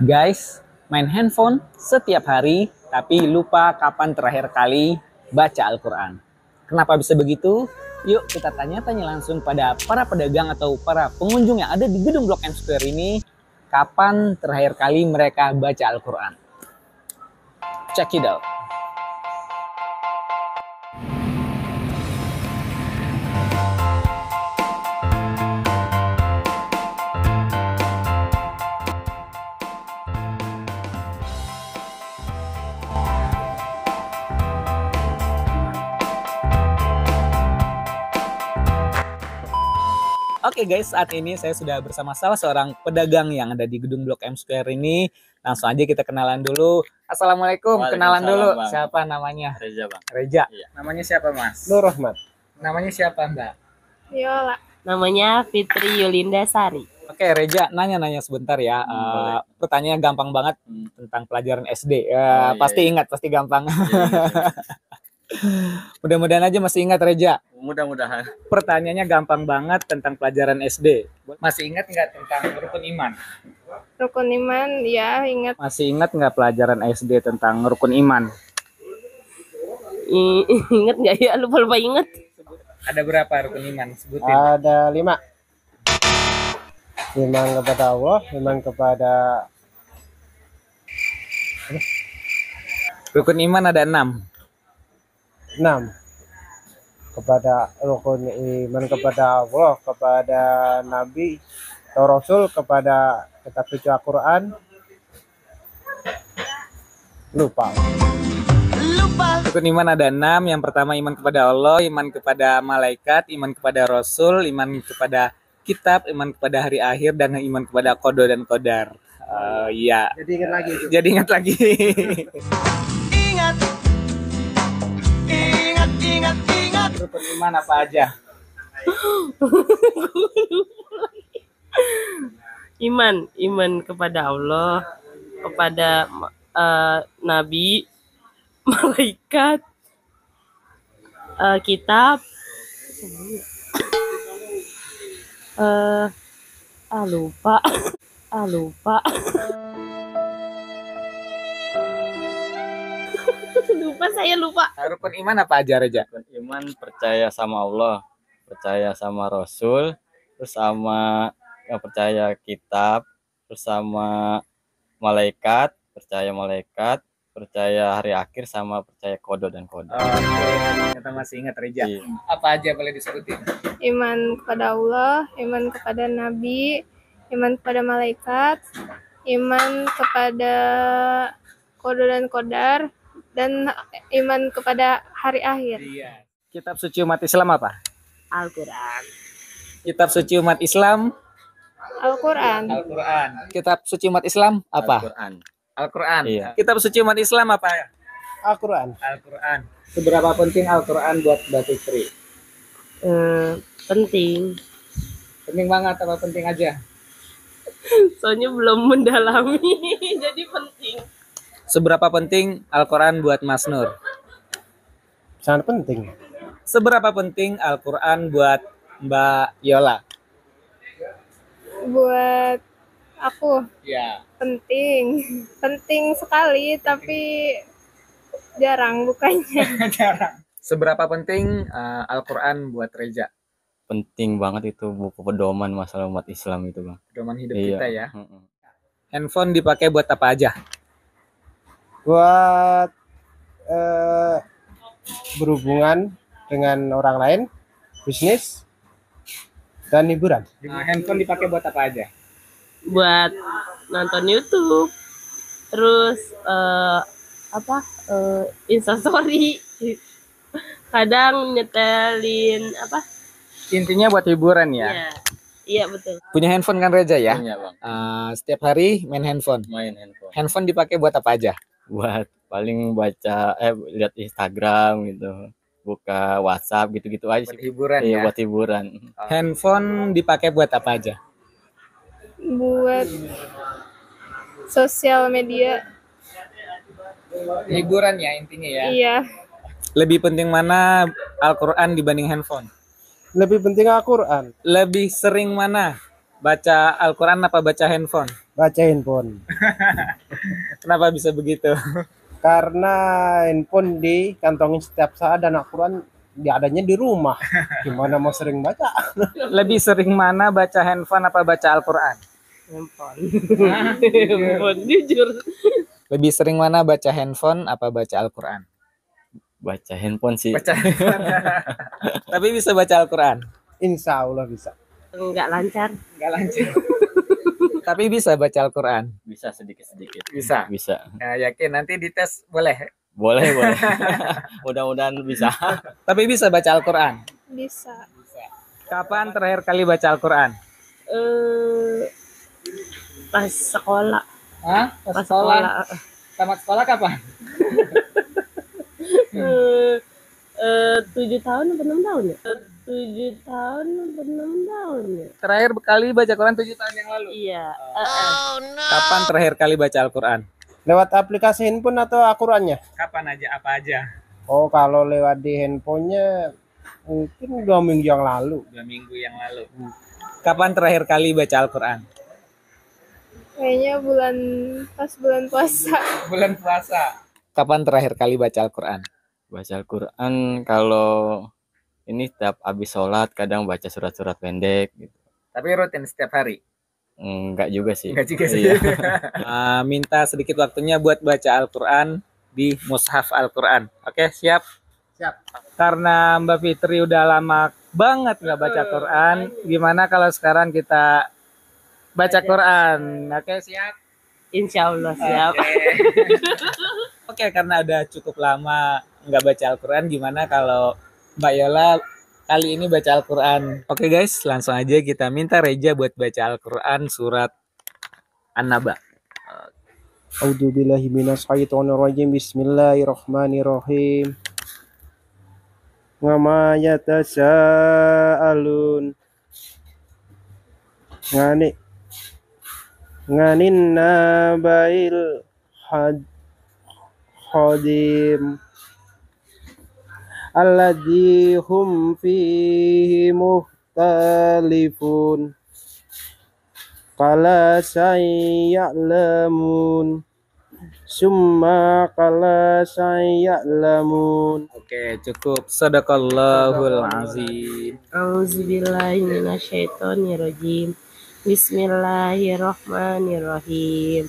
Guys, main handphone setiap hari, tapi lupa kapan terakhir kali baca Al-Quran. Kenapa bisa begitu? Yuk kita tanya-tanya langsung pada para pedagang atau para pengunjung yang ada di gedung Blok M Square ini, kapan terakhir kali mereka baca Al-Quran. Check it out. Oke guys, saat ini saya sudah bersama salah seorang pedagang yang ada di gedung Blok M Square ini. Langsung aja kita kenalan dulu. Assalamualaikum, kenalan dulu. Bang. Siapa namanya? Reza, Bang. Reja. Iya. Namanya siapa, Mas? Nur Rahmat. Namanya siapa, Mbak? Yola. Namanya Fitri Yulinda Sari. Oke, Reja, nanya-nanya sebentar ya. Pertanyaan gampang banget tentang pelajaran SD. Pasti ingat, pasti gampang. Mudah-mudahan aja masih ingat, Reja. Mudah-mudahan. Pertanyaannya gampang banget tentang pelajaran SD. Masih ingat nggak tentang rukun iman? Rukun iman, ya ingat. Masih ingat nggak pelajaran SD tentang rukun iman? Ingat nggak ya? Lupa ingat. Ada berapa rukun iman? Sebutin. Ada 5. Iman kepada Allah, iman kepada Rukun iman ada 6. 6. Kepada rukun iman kepada Allah, kepada Nabi atau Rasul, kepada kitab suci Al-Quran. Lupa. Rukun iman ada 6. Yang pertama iman kepada Allah, iman kepada malaikat, iman kepada Rasul, iman kepada kitab, iman kepada hari akhir, dan iman kepada qada dan qadar. Iya. Jadi ingat lagi itu. Jadi ingat lagi. Ingat. Rukun iman apa aja? Iman kepada Allah, kepada Nabi, malaikat, kitab. Lupa. Saya lupa. Rukun iman apa aja, Reja? Iman percaya sama Allah, percaya sama Rasul, terus sama percaya kitab, terus sama malaikat, percaya hari akhir, sama percaya qada dan qadar. Oke, kita masih ingat, Reja. Iya. Apa aja boleh disebutin? Iman kepada Allah, iman kepada Nabi, iman kepada malaikat, iman kepada qada dan qadar, dan iman kepada hari akhir. Iya. Kitab suci umat Islam apa? Al-Quran. Kitab suci umat Islam. Al-Quran. Al-Quran. Kitab suci umat Islam apa? Al-Quran. Al-Quran. Iya. Kitab suci umat Islam apa? Al-Quran. Al-Quran. Seberapa penting Al-Quran buat Mbak Fitri? Penting. Penting banget apa penting aja? Soalnya belum mendalami, jadi penting. Seberapa penting Al-Quran buat Mas Nur? Sangat penting. Seberapa penting Al-Quran buat Mbak Yola? Buat aku Ya. penting sekali, tapi jarang bukanya. Jarang. Seberapa penting Al-Quran buat Reja? Penting banget itu buku pedoman masalah umat Islam itu, Bang. Pedoman hidup Iya. kita ya. Handphone dipakai buat apa aja? Buat berhubungan dengan orang lain, bisnis, dan hiburan. Handphone dipakai buat apa aja? Buat nonton YouTube, terus Instastory, kadang nyetelin Intinya buat hiburan ya. Iya betul. Punya handphone kan Reja ya? Punya, Bang. Setiap hari main handphone. Main handphone. Handphone dipakai buat apa aja? Buat paling baca lihat Instagram gitu. Buka WhatsApp gitu-gitu aja Buat sih. hiburan Iya, ya. buat hiburan. Handphone dipakai buat apa aja? Buat sosial media. Hiburan ya intinya ya. Iya. Lebih penting mana Al-Quran dibanding handphone? Lebih penting Al-Quran. Lebih sering mana Baca Al-Quran apa baca handphone? Baca handphone. Kenapa bisa begitu? Karena handphone dikantongin setiap saat dan Al-Quran adanya di rumah. Gimana mau sering baca? Lebih sering mana baca handphone apa baca Al-Quran? Handphone jujur. Lebih sering mana baca handphone apa baca Al-Quran? Baca handphone sih. Baca handphone. Tapi bisa baca Al-Quran? Insya Allah bisa. Enggak lancar. Enggak lancar. Tapi bisa baca Al-Quran? Bisa sedikit-sedikit. Bisa? Bisa. Ya, yakin nanti dites boleh? Boleh. Mudah-mudahan bisa. Tapi bisa baca Al-Quran? Bisa. Kapan terakhir kali baca Al-Quran? Pas sekolah. Hah? Pas sekolah. Tamat sekolah kapan? 7 tahun atau 6 tahun ya? 7 tahun atau 6 tahun ya? Terakhir kali baca Quran 7 tahun yang lalu. Iya. Kapan terakhir kali baca Al-Quran? Lewat aplikasi handphone atau Al-Qurannya? Kapan aja, apa aja? Oh, kalau lewat di handphonenya mungkin 2 minggu yang lalu. 2 minggu yang lalu. Kapan terakhir kali baca Al-Quran? Kayaknya pas bulan puasa. Bulan puasa. Kapan terakhir kali baca Al-Quran? Baca Al-Quran kalau ini setiap habis sholat kadang baca surat-surat pendek gitu. Tapi rutin setiap hari? Enggak juga sih. Enggak juga sih. Iya. Minta sedikit waktunya buat baca Al-Quran di Mushaf Al-Quran. Oke, siap? Siap. Karena Mbak Fitri udah lama banget nggak baca Quran, gimana kalau sekarang kita baca Quran? Oke, siap? Insya Allah siap. Oke, karena udah cukup lama nggak baca Al-Quran, gimana kalau Mbak Yola kali ini baca Al-Quran? Oke guys, langsung aja kita minta Reja buat baca Al-Quran surat An-Naba. A'udzubillahi minasyaitonirrajim. Bismillahirrahmanirrahim. Ngama yatasaalun. Nganin nabail hadim alladzi hum fihi mukhtalifun. Qala sayya'lamun. Summa qala sayya'lamun. Oke, cukup. Sadaqallahul azim. Auzubillahi minasyaitonirrajim. Bismillahirrahmanirrahim.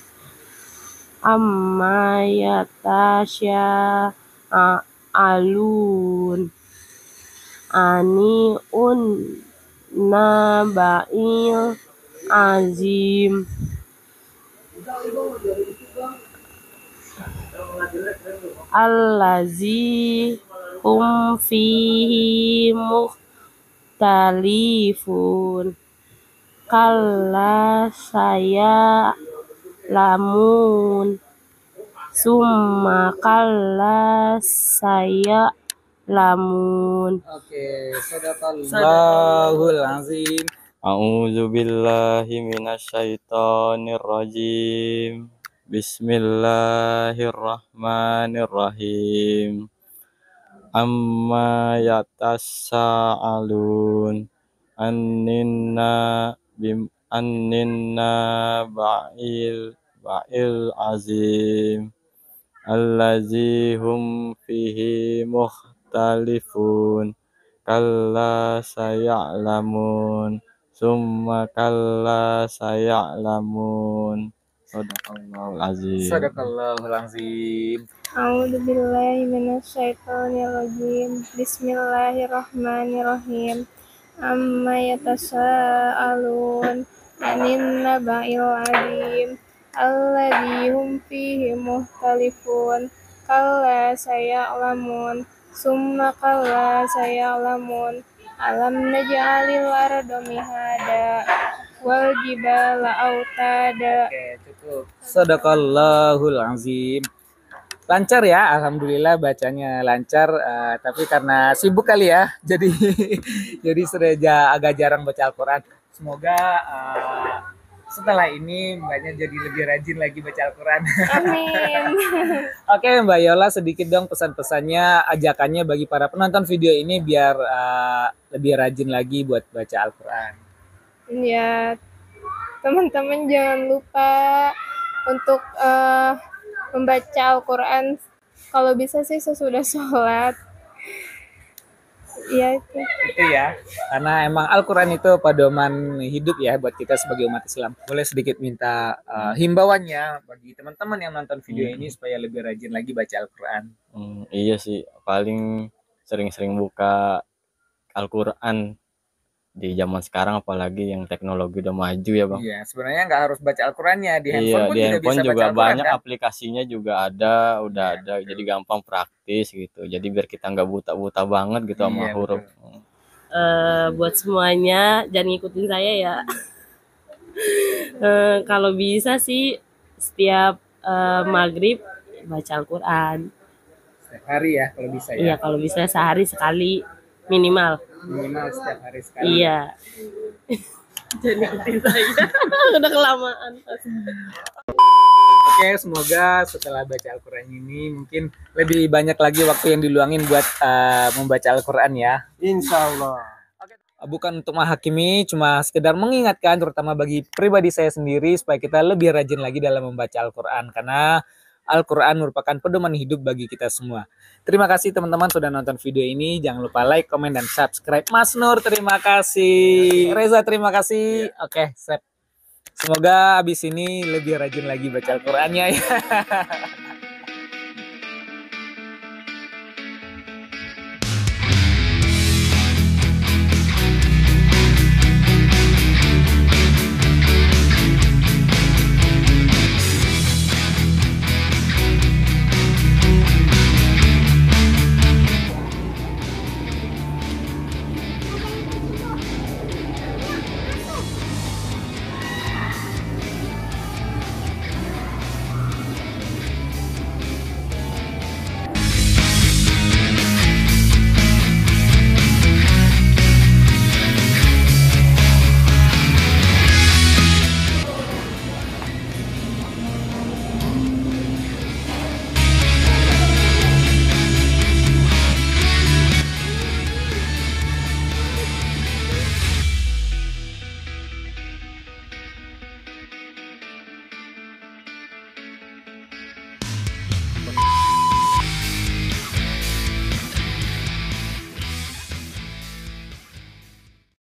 Amma yatasyaa'alun ani'un naba'il azim. Allazi hum fihi mukhtalifun. Kalla saya lamun. Summa kalla saya lamun. Oke, sadaqallahul azim. A'udzu billahi minasyaitonir rajim. Bismillahirrahmanirrahim. Amma yatasaalun anninna ba'il azim allazi hum fihi mukhtalifun. Kalla saya'lamun. Summa kalla saya'lamun. Sadaqallahul azim. Sadaqallahul azim. A'udzubillahi minasyaitonirrajim. Bismillahirrahmanirrahim. Amma yatasaalun 'anil naba'il 'adzim alladzi hum fihi mukhtalifun. Kalla saya'lamun. Summa kalla saya'lamun. Alam naj'alil arda mihada wal jibala autada. Oke, cukup. Sadaqallahul azim. Lancar ya, alhamdulillah bacanya lancar. Tapi karena sibuk kali ya, jadi sudah agak jarang baca Al-Quran. Semoga setelah ini mbaknya jadi lebih rajin lagi baca Al-Quran. Amin. Oke Mbak Yola, sedikit dong pesan-pesannya, ajakannya bagi para penonton video ini biar lebih rajin lagi buat baca Al-Quran. Ya, teman-teman jangan lupa untuk membaca Al-Quran kalau bisa sih sesudah sholat. Ya itu. Itu ya, karena emang Al-Quran itu pedoman hidup ya buat kita sebagai umat Islam. Boleh sedikit minta himbauannya bagi teman-teman yang nonton video ini supaya lebih rajin lagi baca Al-Quran. Iya sih, paling sering-sering buka Al-Quran di zaman sekarang, apalagi yang teknologi udah maju ya Bang. Iya, sebenarnya nggak harus baca Al-Qurannya, di handphone Iya, pun di juga handphone bisa juga baca Al-Quran banyak kan? aplikasinya juga ada, udah Iya, ada, betul. jadi gampang praktis gitu. Jadi biar kita nggak buta-buta banget gitu sama Iya, huruf. betul. Buat semuanya jangan ngikutin saya ya. Kalau bisa sih setiap maghrib baca Al-Quran. Setiap hari ya kalau bisa Iya, ya. kalau bisa sehari sekali minimal. Minimal setiap hari sekali. Iya. Jangan ngikutin saya. Udah kelamaan. Oke, semoga setelah baca Al-Quran ini mungkin lebih banyak lagi waktu yang diluangin buat membaca Al-Quran ya. Insya Allah. Bukan untuk menghakimi, cuma sekedar mengingatkan terutama bagi pribadi saya sendiri supaya kita lebih rajin lagi dalam membaca Al-Quran. Karena Al-Quran merupakan pedoman hidup bagi kita semua. Terima kasih teman-teman sudah nonton video ini. Jangan lupa like, komen, dan subscribe. Mas Nur, terima kasih. Reza, terima kasih. Oke, Semoga abis ini lebih rajin lagi baca Al-Qurannya ya.